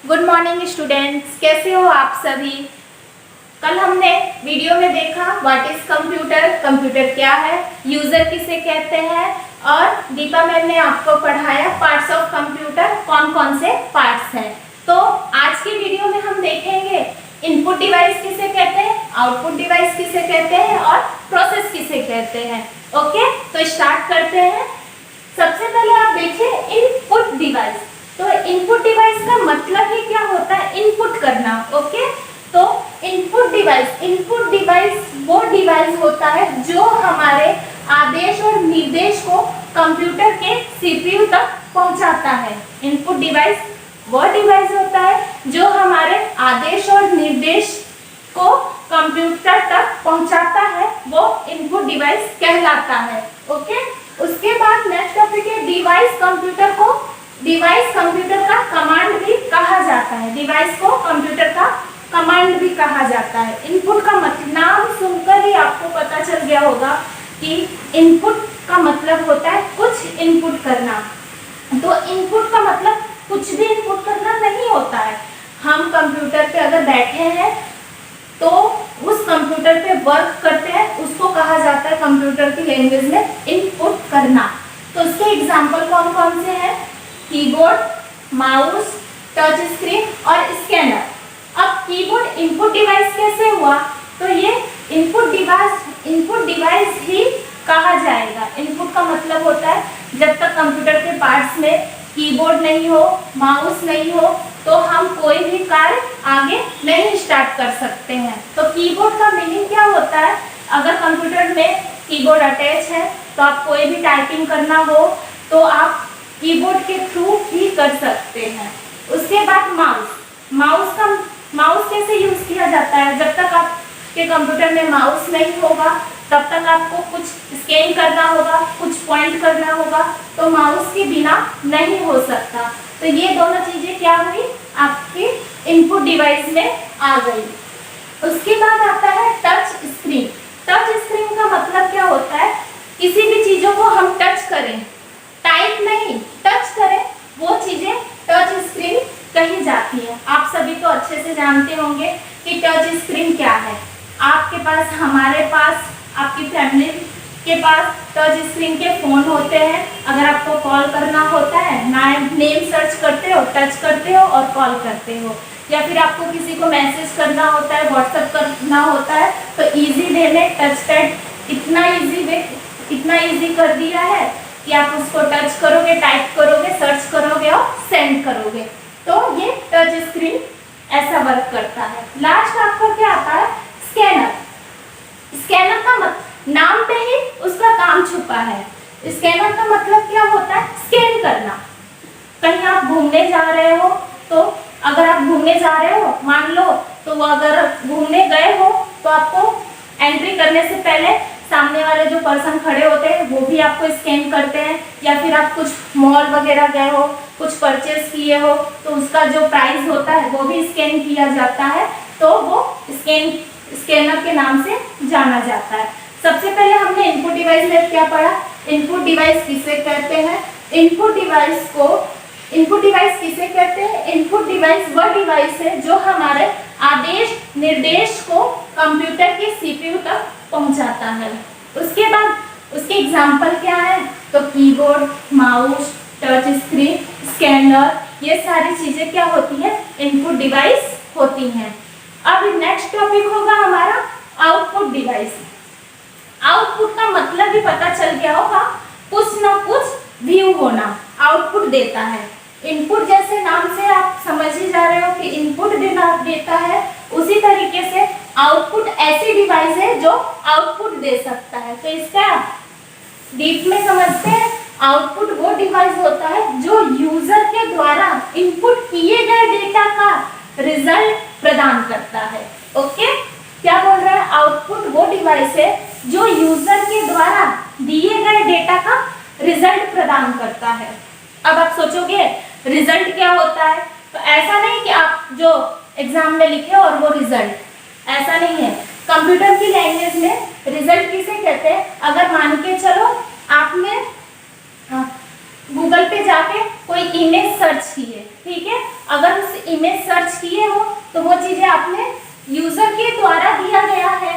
Good morning students, कैसे हो आप सभी। कल हमने वीडियो में देखा व्हाट इज कंप्यूटर, कंप्यूटर क्या है, यूजर किसे कहते हैं, और दीपा मैम ने आपको पढ़ाया पार्ट्स ऑफ कंप्यूटर, कौन कौन से पार्ट्स हैं। तो आज की वीडियो में हम देखेंगे इनपुट डिवाइस किसे कहते हैं, आउटपुट डिवाइस किसे कहते हैं और प्रोसेस किसे कहते हैं। ओके, तो स्टार्ट करते हैं। सबसे पहले आप देखिए इनपुट डिवाइस। तो इनपुट डिवाइस का मतलब ही क्या होता है, इनपुट करना। ओके, तो इनपुट डिवाइस वो डिवाइस होता है जो हमारे आदेश और निर्देश को कंप्यूटर के सीपीयू तक पहुंचाता है। इनपुट डिवाइस वो डिवाइस होता है जो हमारे आदेश और निर्देश को कंप्यूटर तक पहुंचाता है, वो इनपुट डिवाइस कहलाता है। ओके, उसके बाद नेक्स्ट टॉपिक है डिवाइस कंप्यूटर का कमांड भी कहा जाता है। डिवाइस को कंप्यूटर का कमांड भी कहा जाता है। इनपुट का मतलब नाम सुनकर ही आपको पता चल गया होगा कि इनपुट का मतलब होता है कुछ इनपुट करना। तो इनपुट का मतलब कुछ भी इनपुट करना नहीं होता है। हम कंप्यूटर पे अगर बैठे हैं तो उस कंप्यूटर पे वर्क करते हैं, उसको कहा जाता है कंप्यूटर की लैंग्वेज में इनपुट करना। तो इसके एग्जाम्पल कौन कौन से हैं, कीबोर्ड, माउस, टच स्क्रीन और स्कैनर। अब कीबोर्ड इनपुट डिवाइस कैसे हुआ, तो ये इनपुट डिवाइस ही कहा जाएगा। इनपुट का मतलब होता है जब तक कंप्यूटर के पार्ट्स में कीबोर्ड नहीं हो, माउस नहीं हो, तो हम कोई भी कार्य आगे नहीं स्टार्ट कर सकते हैं। तो कीबोर्ड का मीनिंग क्या होता है, अगर कंप्यूटर में कीबोर्ड अटैच है तो आप कोई भी टाइपिंग करना हो तो आप कीबोर्ड के थ्रू ही कर सकते हैं। उसके बाद माउस कैसे यूज किया जाता है, जब तक आपके कंप्यूटर में माउस नहीं होगा तब तक आपको कुछ स्कैन करना होगा, कुछ पॉइंट करना होगा, तो माउस के बिना नहीं हो सकता। तो ये दोनों चीजें क्या हुई, आपकी इनपुट डिवाइस में आ गई। उसके बाद आता है टच स्क्रीन। टच स्क्रीन का मतलब क्या होता है, किसी भी चीजों को हम टच करें, टाइप नहीं, टच करें, वो चीजें टच स्क्रीन कही जाती है। आप सभी तो अच्छे से जानते होंगे कि टच स्क्रीन क्या है। आपके पास, हमारे पास, आपकी फैमिली के पास टच स्क्रीन के फोन होते हैं। अगर आपको कॉल करना होता है, नेम सर्च करते हो, टच करते हो और कॉल करते हो, या फिर आपको किसी को मैसेज करना होता है, व्हाट्सएप करना होता है, तो इजी वे में टच पैड इतना इजी कर दिया है कि आप उसको टच करोगे, टाइप करोगे, सर्च करोगे और सेंड करोगे। तो ये टच स्क्रीन ऐसा वर्क करता है। लास्ट आपको क्या आता है, स्कैनर। स्कैनर का नाम पे ही उसका काम छुपा है। स्कैनर का मतलब क्या होता है, स्कैन करना। कहीं आप घूमने जा रहे हो, तो अगर आप घूमने जा रहे हो, मान लो, तो अगर घूमने गए हो तो आपको एंट्री करने से पहले सामने वाले जो पर्सन खड़े होते हैं वो भी आपको स्कैन करते हैं। या फिर आप कुछ मॉल वगैरह गए हो, कुछ परचेज किए हो, तो उसका जो प्राइस होता है वो भी स्कैन किया जाता है, तो वो स्कैनर के नाम से जाना जाता है। सबसे पहले हमने इनपुट डिवाइस में क्या पढ़ा, इनपुट डिवाइस किसे कहते हैं। इनपुट डिवाइस किसे कहते हैं, इनपुट डिवाइस वह डिवाइस है जो हमारे आदेश निर्देश को कंप्यूटर के सीपीयू तक पहुंचाता है। उसके बाद उसके एग्जाम्पल क्या है, तो keyboard, mouse, touch screen, scanner, ये सारी चीजें क्या होती है, इनपुट डिवाइस होती हैं। अब नेक्स्ट टॉपिक होगा हमारा आउटपुट डिवाइस। आउटपुट का मतलब भी पता चल गया होगा, कुछ ना कुछ व्यू होना, आउटपुट देता है। इनपुट जैसे नाम से आप समझ ही जा रहे हो कि इनपुट देता है, उसी तरीके से आउटपुट ऐसी डिवाइस है जो आउटपुट दे सकता है। तो इसका डीप में समझते हैं, आउटपुट वो डिवाइस होता है जो यूजर के द्वारा इनपुट किए गए डेटा का रिजल्ट प्रदान करता है। ओके, क्या बोल रहा है, आउटपुट वो डिवाइस है जो यूजर के द्वारा दिए गए डेटा का रिजल्ट प्रदान करता है। अब आप सोचोगे रिजल्ट क्या होता है, तो ऐसा नहीं कि आप जो एग्जाम में लिखे और वो रिजल्ट, ऐसा नहीं है। कंप्यूटर की लैंग्वेज में रिजल्ट किसे कहते हैं, अगर मान के चलो आपने गूगल पे जाके कोई इमेज सर्च की है, ठीक है, अगर उस कुछ इमेज सर्च किए हो तो वो चीजें आपने यूजर के द्वारा दिया गया है।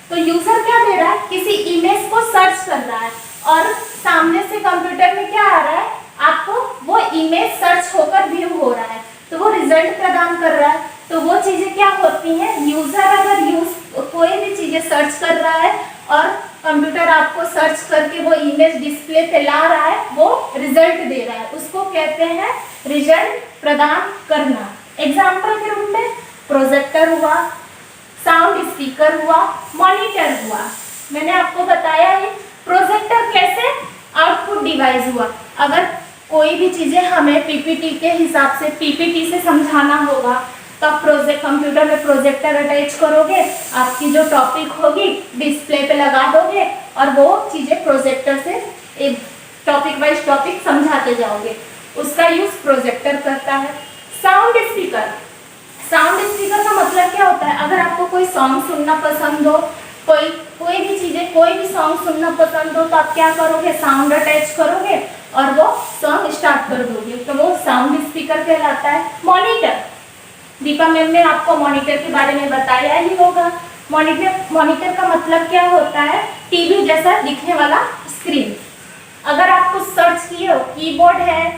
तो यूजर क्या दे रहा है, किसी इमेज को सर्च कर रहा है और सामने से कंप्यूटर में क्या आ रहा है, आपको वो इमेज सर्च होकर व्यू हो रहा है, तो वो रिजल्ट प्रदान कर रहा है। तो वो चीजें क्या होती हैं, यूजर अगर कोई भी चीजें सर्च कर रहा है और कंप्यूटर आपको सर्च करके वो इमेज डिस्प्ले पे ला रहा है, वो रिजल्ट दे रहा है, उसको कहते हैं रिजल्ट प्रदान करना। एग्जाम्पल के रूप में प्रोजेक्टर हुआ, साउंड स्पीकर हुआ, मॉनिटर हुआ। मैंने आपको बताया है प्रोजेक्टर कैसे आउटपुट डिवाइस हुआ। अगर कोई भी चीजें हमें पीपीटी के हिसाब से पीपीटी से समझाना होगा तो आप कंप्यूटर में प्रोजेक्टर अटैच करोगे, आपकी जो टॉपिक होगी डिस्प्ले पे लगा दोगे और वो चीजें प्रोजेक्टर से एक टॉपिक वाइज टॉपिक समझाते जाओगे, उसका यूज प्रोजेक्टर करता है। साउंड स्पीकर, साउंड स्पीकर का मतलब क्या होता है, अगर आपको कोई सॉन्ग सुनना पसंद हो, कोई भी चीजें कोई भी सॉन्ग सुनना पसंद हो तो आप क्या करोगे, साउंड अटैच करोगे और वो सॉन्ग स्टार्ट कर दोगे, तो वो साउंड स्पीकर कहलाता है। मॉनिटर, दीपा मैम ने आपको मॉनिटर के बारे में बताया ही होगा। मॉनिटर का मतलब क्या होता है, टीवी जैसा दिखने वाला स्क्रीन। अगर आप कुछ सर्च किए हो, कीबोर्ड है,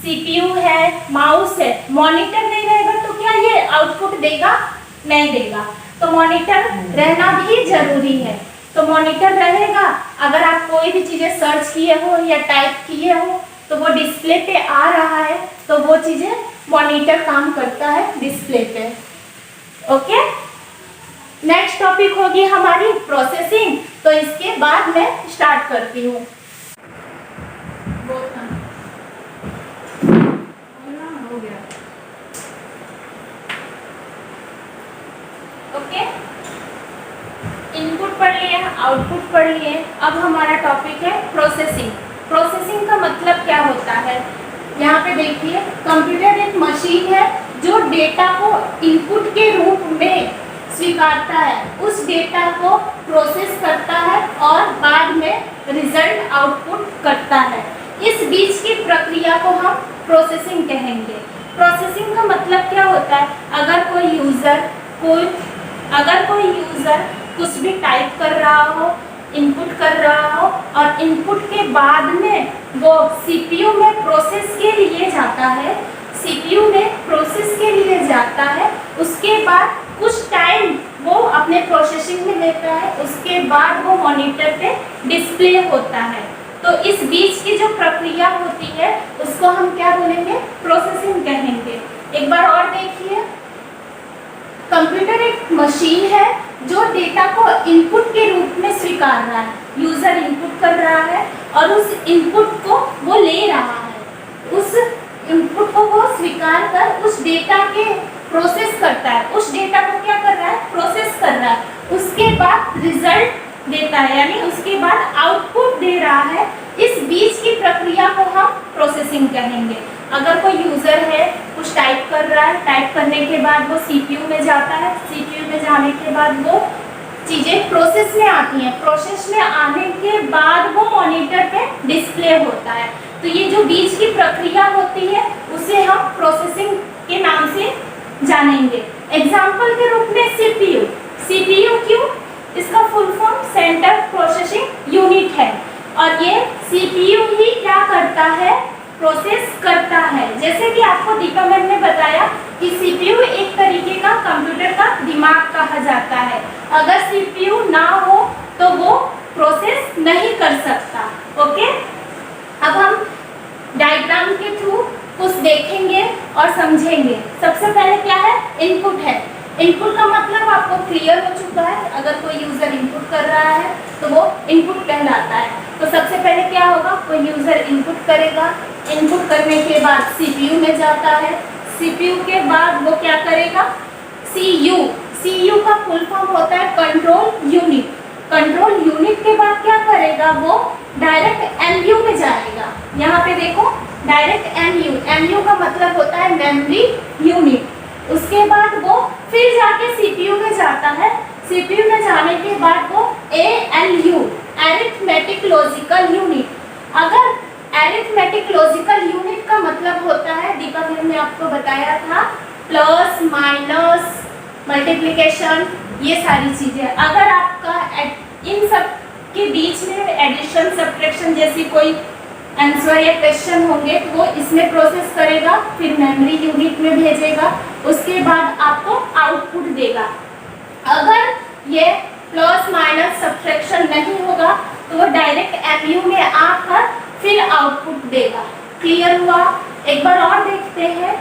सीपीयू है, माउस है, मॉनिटर नहीं रहेगा तो क्या ये आउटपुट देगा, नहीं देगा। तो मॉनिटर रहना भी जरूरी है। तो मॉनिटर रहेगा, अगर आप कोई भी चीजें सर्च किए हो या टाइप किए हो तो वो डिस्प्ले पे आ रहा है, तो वो चीजें मॉनिटर काम करता है डिस्प्ले पे। ओके, नेक्स्ट टॉपिक होगी हमारी प्रोसेसिंग। तो इसके बाद मैं स्टार्ट करती हूँ। ओके, इनपुट पढ़ लिए, आउटपुट पढ़ लिए, अब हमारा टॉपिक है प्रोसेसिंग। प्रोसेसिंग का मतलब क्या होता है, यहाँ पे देखिए कंप्यूटर एक मशीन है जो डेटा को इनपुट के रूप में स्वीकारता है, उस डेटा को प्रोसेस करता है और बाद में रिजल्ट आउटपुट करता है। इस बीच की प्रक्रिया को हम प्रोसेसिंग कहेंगे। प्रोसेसिंग का मतलब क्या होता है, अगर कोई यूजर कुछ भी टाइप कर रहा हो, इनपुट कर रहा हो और इनपुट के बाद में वो सीपीयू में प्रोसेस के लिए जाता है, उसके बाद कुछ टाइम वो अपने प्रोसेसिंग में लेता है, उसके बाद वो मॉनिटर पे डिस्प्ले होता है। तो इस बीच की जो प्रक्रिया होती है उसको हम क्या बोलेंगे, प्रोसेसिंग कहेंगे। एक बार और देखिए, कंप्यूटर एक मशीन है जो डेटा को इनपुट के रूप में स्वीकार रहा है, यूजर इनपुट कर रहा है और उस इनपुट को वो ले रहा है, उस इनपुट को वो स्वीकार कर उस डेटा के प्रोसेस करता है, उस डेटा को क्या कर रहा है, प्रोसेस कर रहा है, उसके बाद रिजल्ट देता है, यानी उसके बाद आउटपुट दे रहा है। इस बीच की प्रक्रिया को हम प्रोसेसिंग कहेंगे। अगर कोई यूजर है कुछ टाइप कर रहा है, टाइप करने के बाद वो सीपीयू में जाता है, सीपीयू में जाने के बाद वो चीजें प्रोसेस में आती हैं, प्रोसेस में आने के बाद वो मॉनिटर पे डिस्प्ले होता है। तो ये जो बीच की प्रक्रिया होती है उसे हम प्रोसेसिंग के नाम से जानेंगे। एग्जाम्पल के रूप में सीपीयू, सीपीयू क्यों, इसका full form centre processing unit है और ये सीपीयू ही क्या करता है, प्रोसेस करता है। जैसे कि आपको दीपा मैम ने बताया कि सीपीयू एक तरीके का कंप्यूटर का दिमाग कहा जाता है, अगर सीपीयू ना हो तो वो प्रोसेस नहीं कर सकता। ओके, अब हम डायग्राम के थ्रू कुछ देखेंगे और समझेंगे। सबसे पहले क्या है, इनपुट है। इनपुट का मतलब आपको क्लियर हो चुका है, अगर कोई यूजर इनपुट कर रहा है तो वो इनपुट कहलाता है। तो सबसे पहले क्या होगा, कोई यूजर इनपुट करेगा, इनपुट करने के बाद सीपीयू में जाता है, सीपीयू के बाद वो क्या करेगा, सीयू का फुल फॉर्म होता है कंट्रोल यूनिट, कंट्रोल यूनिट के बाद क्या करेगा, वो डायरेक्ट एमयू में जाएगा। यहाँ पे देखो डायरेक्ट एमयू का मतलब होता है मेमोरी यूनिट। उसके बाद वो फिर जाके सीपीयू में जाता है, सीपीयू में जाने के बाद वो एएलयू, अरिथमेटिक लॉजिकल यूनिट। अगर अरिथमेटिक लॉजिकल यूनिट का मतलब होता है, दीपक मैम ने आपको बताया था प्लस माइनस मल्टीप्लिकेशन, ये सारी चीज़ें। अगर आपका इन सब के बीच में एडिशन सब्ट्रैक्शन जैसी कोई आंसर या क्वेश्चन होंगे तो वो इसमें प्रोसेस करेगा, फिर मेमोरी यूनिट में भेजेगा, उसके बाद आपको आउटपुट देगा। अगर ये प्लस माइनस सब्ट्रैक्शन नहीं होगा तो वो डायरेक्ट एमयू में आकर फिर आउटपुट देगा। क्लियर हुआ? एक बार और देखते हैं।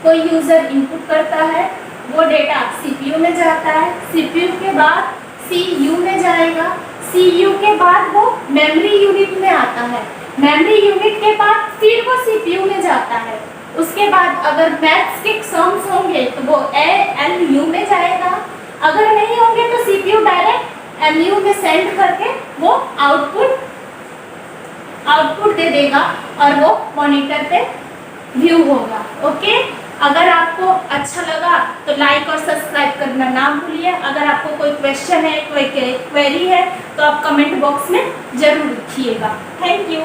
कोई यूजर इनपुट करता है, वो डेटा सीपीयू में जाता है, सीपीयू के बाद सीयू में जाएगा, सीयू के बाद वो मेमोरी यूनिट में आता है, मेमोरी यूनिट के बाद फिर वो सीपीयू में जाता है। उसके बाद अगर मैथ्स के सम्स होंगे तो वो एलयू में जाएगा, अगर नहीं होंगे तो सीपीयू डायरेक्ट एमयू में सेंड करके वो आउटपुट दे देगा और वो मॉनिटर पे व्यू होगा। ओके, अगर आपको अच्छा लगा तो लाइक और सब्सक्राइब करना ना भूलिए। अगर आपको कोई क्वेश्चन है, कोई क्वेरी है तो आप कमेंट बॉक्स में ज़रूर लिखिएगा। Thank you.